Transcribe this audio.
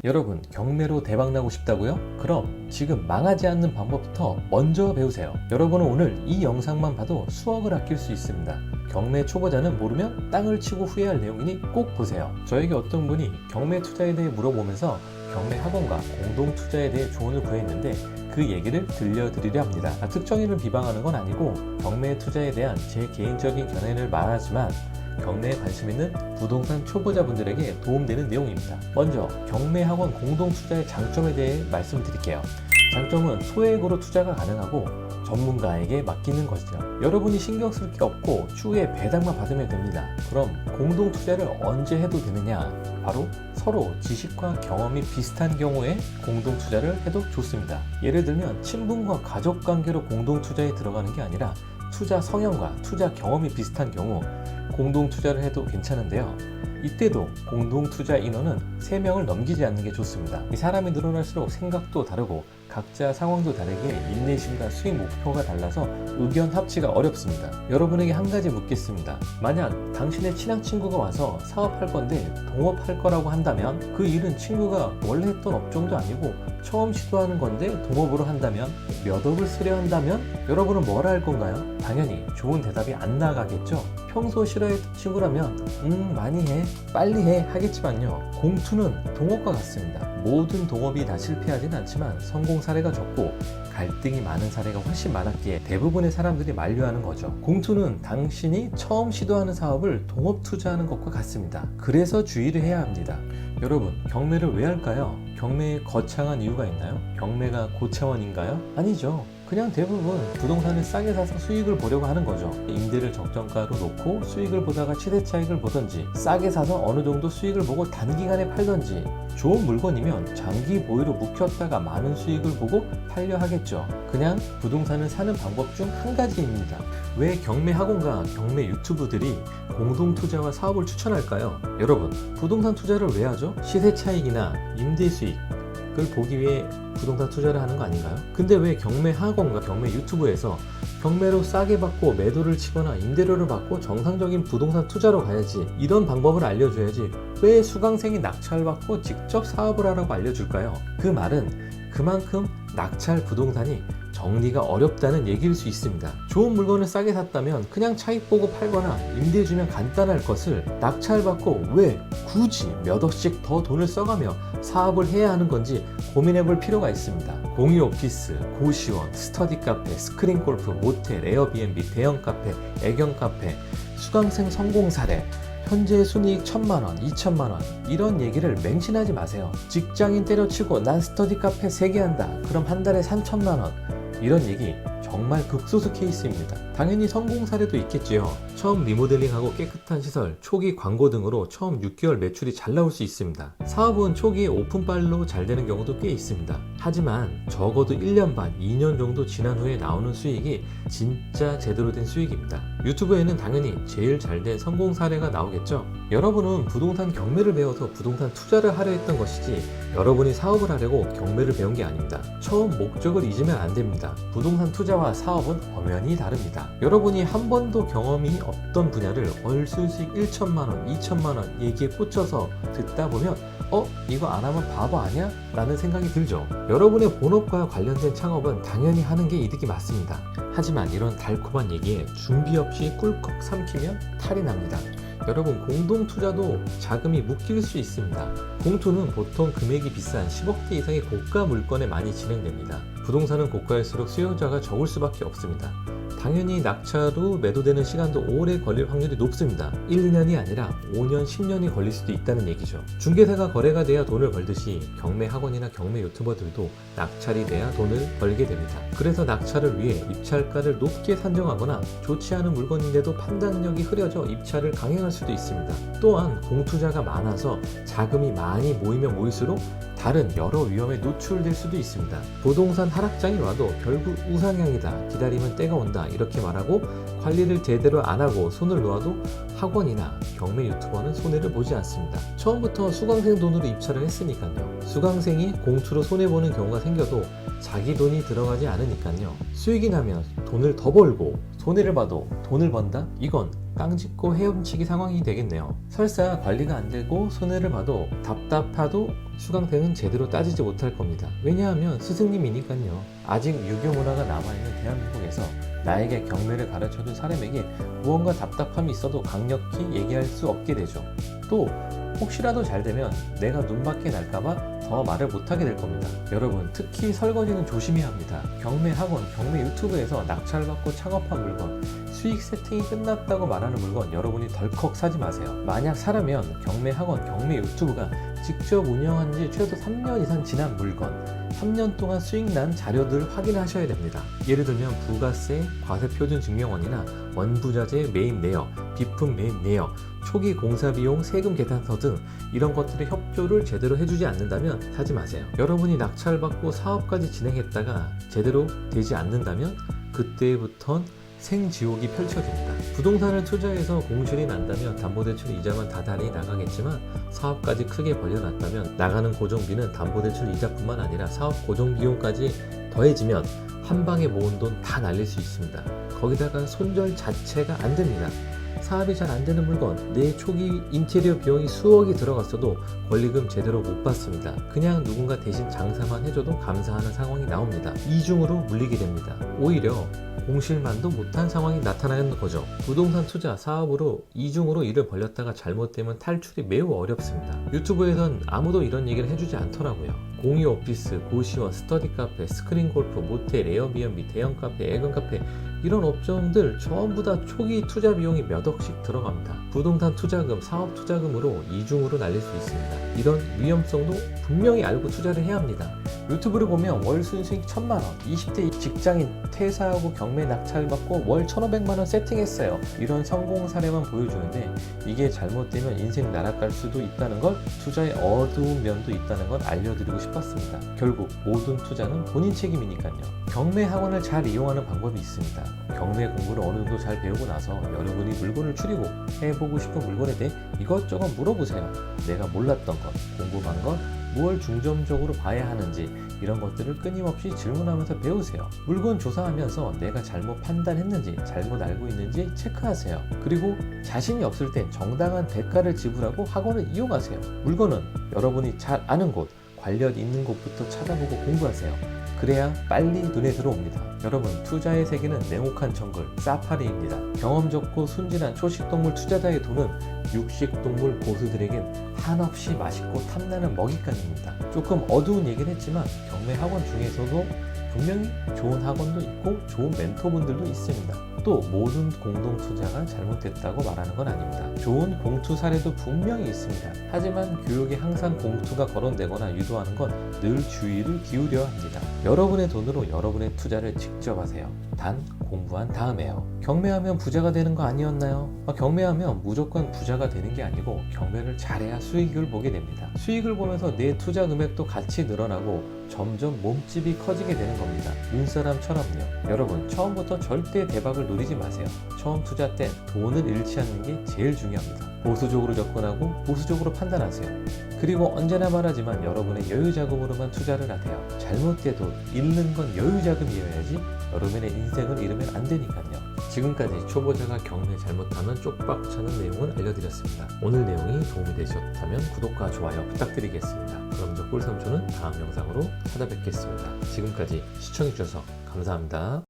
여러분, 경매로 대박나고 싶다고요? 그럼 지금 망하지 않는 방법부터 먼저 배우세요. 여러분은 오늘 이 영상만 봐도 수억을 아낄 수 있습니다. 경매 초보자는 모르면 땅을 치고 후회할 내용이니 꼭 보세요. 저에게 어떤 분이 경매 투자에 대해 물어보면서 경매 학원과 공동 투자에 대해 조언을 구했는데 그 얘기를 들려드리려 합니다. 특정인을 비방하는 건 아니고 경매 투자에 대한 제 개인적인 견해를 말하지만 경매에 관심 있는 부동산 초보자분들에게 도움되는 내용입니다. 먼저 경매학원 공동투자의 장점에 대해 말씀드릴게요. 장점은 소액으로 투자가 가능하고 전문가에게 맡기는 것이죠. 여러분이 신경 쓸 게 없고 추후에 배당만 받으면 됩니다. 그럼 공동투자를 언제 해도 되느냐? 바로 서로 지식과 경험이 비슷한 경우에 공동투자를 해도 좋습니다. 예를 들면 친분과 가족관계로 공동투자에 들어가는 게 아니라 투자 성향과 투자 경험이 비슷한 경우 공동투자를 해도 괜찮은데요. 이때도 공동투자 인원은 3명을 넘기지 않는 게 좋습니다. 사람이 늘어날수록 생각도 다르고 각자 상황도 다르게 인내심과 수익 목표가 달라서 의견 합치가 어렵습니다. 여러분에게 한 가지 묻겠습니다. 만약 당신의 친한 친구가 와서 사업할 건데 동업할 거라고 한다면 그 일은 친구가 원래 했던 업종도 아니고 처음 시도하는 건데 동업으로 한다면 몇 억을 쓰려 한다면 여러분은 뭘 할 건가요? 당연히 좋은 대답이 안 나가겠죠? 평소 싫어했던 친구라면 많이 해, 빨리 해 하겠지만요. 공투는 동업과 같습니다. 모든 동업이 다 실패하진 않지만 성공 사례가 적고 갈등이 많은 사례가 훨씬 많았기에 대부분의 사람들이 만류하는 거죠. 공투는 당신이 처음 시도하는 사업을 동업 투자하는 것과 같습니다. 그래서 주의를 해야 합니다. 여러분, 경매를 왜 할까요? 경매에 거창한 이유가 있나요? 경매가 고차원인가요? 아니죠. 그냥 대부분 부동산을 싸게 사서 수익을 보려고 하는 거죠. 임대를 적정가로 놓고 수익을 보다가 시세 차익을 보던지 싸게 사서 어느 정도 수익을 보고 단기간에 팔던지 좋은 물건이면 장기 보유로 묵혔다가 많은 수익을 보고 팔려 하겠죠. 그냥 부동산을 사는 방법 중 한 가지입니다. 왜 경매 학원과 경매 유튜브들이 공동 투자와 사업을 추천할까요? 여러분, 부동산 투자를 왜 하죠? 시세 차익이나 임대 수익을 보기 위해 부동산 투자를 하는 거 아닌가요? 근데 왜 경매 학원과 경매 유튜브에서 경매로 싸게 받고 매도를 치거나 임대료를 받고 정상적인 부동산 투자로 가야지 이런 방법을 알려줘야지 왜 수강생이 낙찰받고 직접 사업을 하라고 알려줄까요? 그 말은 그만큼 낙찰 부동산이 정리가 어렵다는 얘기일 수 있습니다. 좋은 물건을 싸게 샀다면 그냥 차익 보고 팔거나 임대 주면 간단할 것을 낙찰받고 왜 굳이 몇 억씩 더 돈을 써가며 사업을 해야 하는 건지 고민해 볼 필요가 있습니다. 공유 오피스, 고시원, 스터디 카페, 스크린 골프, 모텔, 에어비앤비, 대형 카페, 애견 카페, 수강생 성공 사례, 현재 순이익 1,000만원, 2,000만원 이런 얘기를 맹신하지 마세요. 직장인 때려치고 난 스터디 카페 3개 한다. 그럼 한 달에 3,000만원. 이런 얘기 정말 극소수 케이스입니다. 당연히 성공 사례도 있겠지요. 처음 리모델링하고 깨끗한 시설, 초기 광고 등으로 처음 6개월 매출이 잘 나올 수 있습니다. 사업은 초기에 오픈빨로 잘 되는 경우도 꽤 있습니다. 하지만 적어도 1년 반, 2년 정도 지난 후에 나오는 수익이 진짜 제대로 된 수익입니다. 유튜브에는 당연히 제일 잘 된 성공 사례가 나오겠죠. 여러분은 부동산 경매를 배워서 부동산 투자를 하려 했던 것이지 여러분이 사업을 하려고 경매를 배운 게 아닙니다. 처음 목적을 잊으면 안 됩니다. 부동산 투자와 사업은 엄연히 다릅니다. 여러분이 한 번도 경험이 없던 분야를 월 수익 1,000만원, 2,000만원 얘기에 꽂혀서 듣다 보면 이거 안 하면 바보 아니야? 라는 생각이 들죠. 여러분의 본업과 관련된 창업은 당연히 하는 게 이득이 맞습니다. 하지만 이런 달콤한 얘기에 준비 없이 꿀꺽 삼키면 탈이 납니다. 여러분, 공동투자도 자금이 묶일 수 있습니다. 공투는 보통 금액이 비싼 10억대 이상의 고가 물건에 많이 진행됩니다. 부동산은 고가일수록 수요자가 적을 수밖에 없습니다. 당연히 낙찰 후 매도되는 시간도 오래 걸릴 확률이 높습니다. 1, 2년이 아니라 5년, 10년이 걸릴 수도 있다는 얘기죠. 중개사가 거래가 돼야 돈을 벌듯이 경매 학원이나 경매 유튜버들도 낙찰이 돼야 돈을 벌게 됩니다. 그래서 낙찰을 위해 입찰가를 높게 산정하거나 좋지 않은 물건인데도 판단력이 흐려져 입찰을 강행할 수도 있습니다. 또한 공투자가 많아서 자금이 많이 모이면 모일수록 다른 여러 위험에 노출될 수도 있습니다. 부동산 하락장이 와도 결국 우상향이다, 기다리면 때가 온다 이렇게 말하고 관리를 제대로 안 하고 손을 놓아도 학원이나 경매 유튜버는 손해를 보지 않습니다. 처음부터 수강생 돈으로 입찰을 했으니까요. 수강생이 공투로 손해보는 경우가 생겨도 자기 돈이 들어가지 않으니까요. 수익이 나면 돈을 더 벌고 손해를 봐도 돈을 번다? 이건 깡짓고 헤엄치기 상황이 되겠네요. 설사 관리가 안 되고 손해를 봐도 답답하도 수강생은 제대로 따지지 못할 겁니다. 왜냐하면 스승님이니까요. 아직 유교 문화가 남아있는 대한민국에서 나에게 경매를 가르쳐준 사람에게 무언가 답답함이 있어도 강력히 얘기할 수 없게 되죠. 또 혹시라도 잘 되면 내가 눈밖에 날까봐 더 말을 못하게 될 겁니다. 여러분, 특히 설거지는 조심해야 합니다. 경매 학원, 경매 유튜브에서 낙찰받고 창업한 물건, 수익 세팅이 끝났다고 말하는 물건 여러분이 덜컥 사지 마세요. 만약 사라면 경매 학원, 경매 유튜브가 직접 운영한 지 최소 3년 이상 지난 물건, 3년 동안 수익 난 자료들 확인하셔야 됩니다. 예를 들면 부가세, 과세표준증명원이나 원부자재 매입 내역, 비품 매입 내역, 초기 공사비용, 세금 계산서 등 이런 것들의 협조를 제대로 해주지 않는다면 사지 마세요. 여러분이 낙찰받고 사업까지 진행했다가 제대로 되지 않는다면 그때부턴 생지옥이 펼쳐집니다. 부동산을 투자해서 공실이 난다면 담보대출 이자만 다달이 나가겠지만 사업까지 크게 벌려놨다면 나가는 고정비는 담보대출 이자뿐만 아니라 사업 고정비용까지 더해지면 한 방에 모은 돈 다 날릴 수 있습니다. 거기다가 손절 자체가 안 됩니다. 사업이 잘 안 되는 물건, 내 초기 인테리어 비용이 수억이 들어갔어도 권리금 제대로 못 받습니다. 그냥 누군가 대신 장사만 해줘도 감사하는 상황이 나옵니다. 이중으로 물리게 됩니다. 오히려 공실만도 못한 상황이 나타나는 거죠. 부동산 투자, 사업으로 이중으로 일을 벌렸다가 잘못되면 탈출이 매우 어렵습니다. 유튜브에선 아무도 이런 얘기를 해주지 않더라고요. 공유 오피스, 고시원, 스터디 카페, 스크린 골프, 모텔, 에어비앤비, 대형 카페, 애견 카페 이런 업종들 전부 다 초기 투자 비용이 몇 억씩 들어갑니다. 부동산 투자금, 사업 투자금으로 이중으로 날릴 수 있습니다. 이런 위험성도 분명히 알고 투자를 해야 합니다. 유튜브를 보면 월 순수익 1000만원, 20대 직장인 퇴사하고 경매 낙찰받고 월 1500만원 세팅했어요. 이런 성공 사례만 보여주는데 이게 잘못되면 인생 날아갈 수도 있다는 걸, 투자의 어두운 면도 있다는 걸 알려드리고 싶었습니다. 결국 모든 투자는 본인 책임이니까요. 경매 학원을 잘 이용하는 방법이 있습니다. 경매 공부를 어느 정도 잘 배우고 나서 여러분이 물건을 추리고 해보고 싶은 물건에 대해 이것저것 물어보세요. 내가 몰랐던 것, 궁금한 것, 무엇을 중점적으로 봐야 하는지 이런 것들을 끊임없이 질문하면서 배우세요. 물건 조사하면서 내가 잘못 판단했는지 잘못 알고 있는지 체크하세요. 그리고 자신이 없을 땐 정당한 대가를 지불하고 학원을 이용하세요. 물건은 여러분이 잘 아는 곳, 관련 있는 곳부터 찾아보고 공부하세요. 그래야 빨리 눈에 들어옵니다. 여러분, 투자의 세계는 냉혹한 정글, 사파리입니다. 경험 적고 순진한 초식동물 투자자의 돈은 육식동물 고수들에겐 한없이 맛있고 탐나는 먹잇감입니다. 조금 어두운 얘기는 했지만 경매 학원 중에서도 분명히 좋은 학원도 있고 좋은 멘토분들도 있습니다. 또 모든 공동 투자가 잘못됐다고 말하는 건 아닙니다. 좋은 공투 사례도 분명히 있습니다. 하지만 교육에 항상 공투가 거론되거나 유도하는 건 늘 주의를 기울여야 합니다. 여러분의 돈으로 여러분의 투자를 직접 하세요. 단 공부한 다음에요. 경매하면 부자가 되는 거 아니었나요? 경매하면 무조건 부자가 되는 게 아니고 경매를 잘해야 수익을 보게 됩니다. 수익을 보면서 내 투자 금액도 같이 늘어나고 점점 몸집이 커지게 되는 겁니다. 눈사람처럼요. 여러분, 처음부터 절대 대박을 노리지 마세요. 처음 투자 땐 돈을 잃지 않는 게 제일 중요합니다. 보수적으로 접근하고 보수적으로 판단하세요. 그리고 언제나 말하지만 여러분의 여유자금으로만 투자를 하세요. 잘못돼도 잃는 건 여유자금이어야지 여러분의 인생을 잃으면 안 되니까요. 지금까지 초보자가 경매 잘못하면 쪽박 차는 내용을 알려드렸습니다. 오늘 내용이 도움이 되셨다면 구독과 좋아요 부탁드리겠습니다. 그럼 저 꿀삼촌은 다음 영상으로 찾아뵙겠습니다. 지금까지 시청해주셔서 감사합니다.